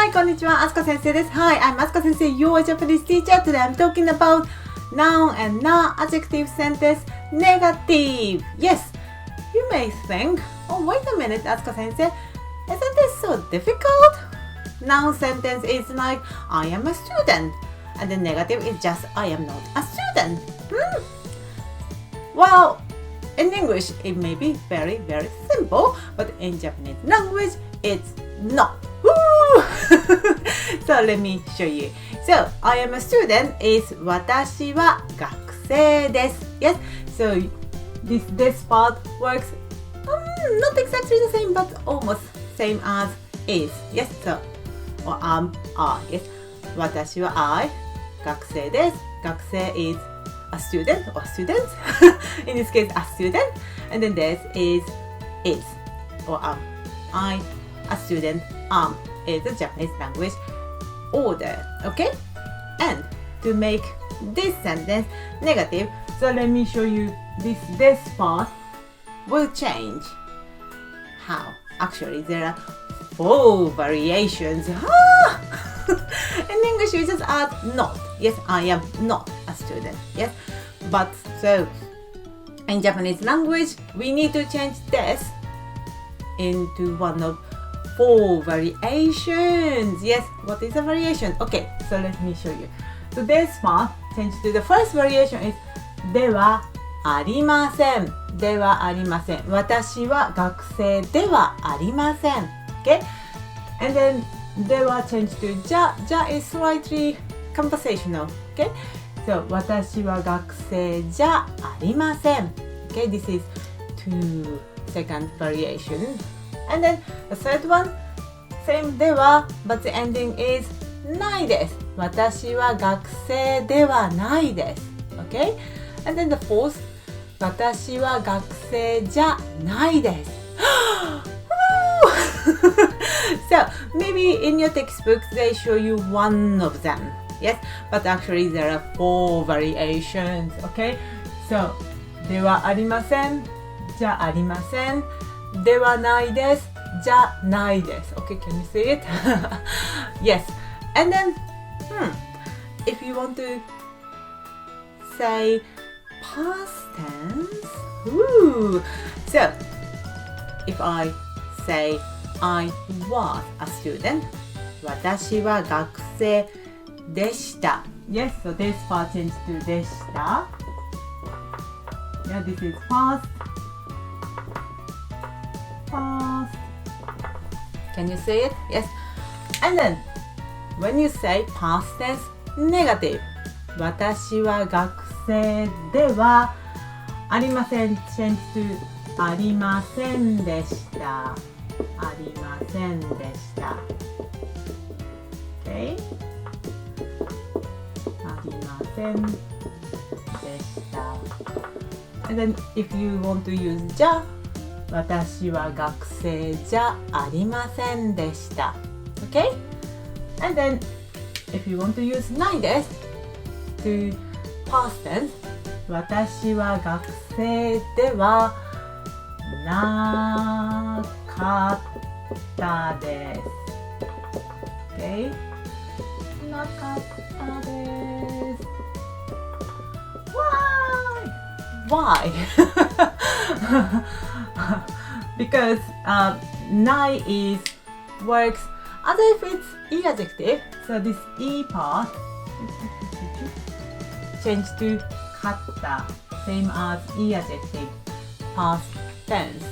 Hi, こんにちは。Asuka 先生です。Hi, I'm Asuka 先生, your Japanese teacher. Today I'm talking about noun and na adjective sentence negative. Yes, you may think, oh, wait a minute, Asuka 先生. Isn't this so difficult? Noun sentence is like, I am a student. And the negative is just, I am not a student. Well, in English, it may be very, very simple, but in Japanese language, it's not. So let me show you. So, I am a student is 私は学生です。Yes, so this part works not exactly the same, but almost same as is. Yes, so, or are. Yes, 私は I 学生です。学生 is a student or students. In this case, a student. And then this is or I, a student, is the Japanese language order. Okay? And to make this sentence negative, so let me show you this part will change. How? Actually, there are 4 variations. In English, we just add not. Yes, I am not a student. Yes, but so in Japanese language, we need to change this into one of 4 variations. Yes, what is a variation? Okay, so let me show you. So this part, change to the first variation is ではありません。ではありません。私は学生ではありません。Okay? And then では change to じゃ is slightly conversational. Okay? So 私は学生じゃありません。Okay? This is second variation. And then the third one, same では but the ending is ないです。私は学生ではないです。Okay? And then the fourth, 私は学生じゃないです。So maybe in your textbooks they show you one of them. Yes, but actually there are 4 variations. Okay? So ではありません。じゃありません。ではないです。じゃないです。Okay, can you see it? Yes. And then, if you want to say past tense, so if I say I was a student, 私は学生でした。Yes, so this part changes to でした。Yeah, this is past. Can you say it? Yes. And then, when you say past tense negative, 私は学生ではありません。change to ありませんでした。ありませんでした。Okay? ありませんでした。And then, if you want to use じゃ、私は学生じゃありませんでした。Okay? And then, if you want to use ないです to past tense, 私は学生ではなかったです。Okay? なかったです。Why? Because ない is works as if it's e adjective. So this e part change to かった same as e adjective past tense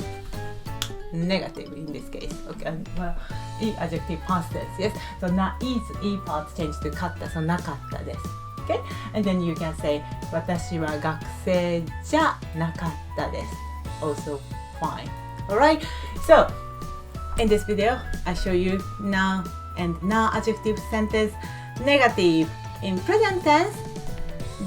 negative in this case. Okay, well, e adjective past tense. Yes, so ない is e part change to かった so なかったです。Okay, and then you can say 私は学生じゃなかったです。Also fine. Alright, so in this video, I show you now and na adjective sentence negative in present tense.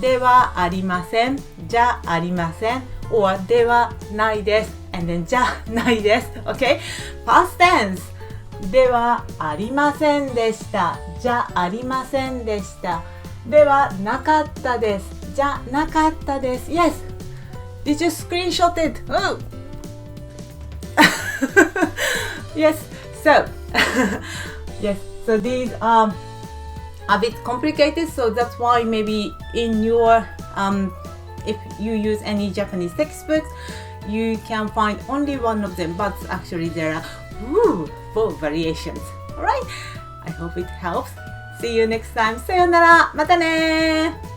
ではありません、じゃありません、or ではないです、and then じゃないです。Okay? Past tense. ではありませんでした、じゃありませんでした。ではなかったです、じゃなかったです。Yes. Did you screenshot it? Oh. Yes. So, yes. So these are a bit complicated, so that's why maybe in your if you use any Japanese textbooks, you can find only one of them, but actually there are 4 variations. Alright, I hope it helps. See you next time. さよなら。またね。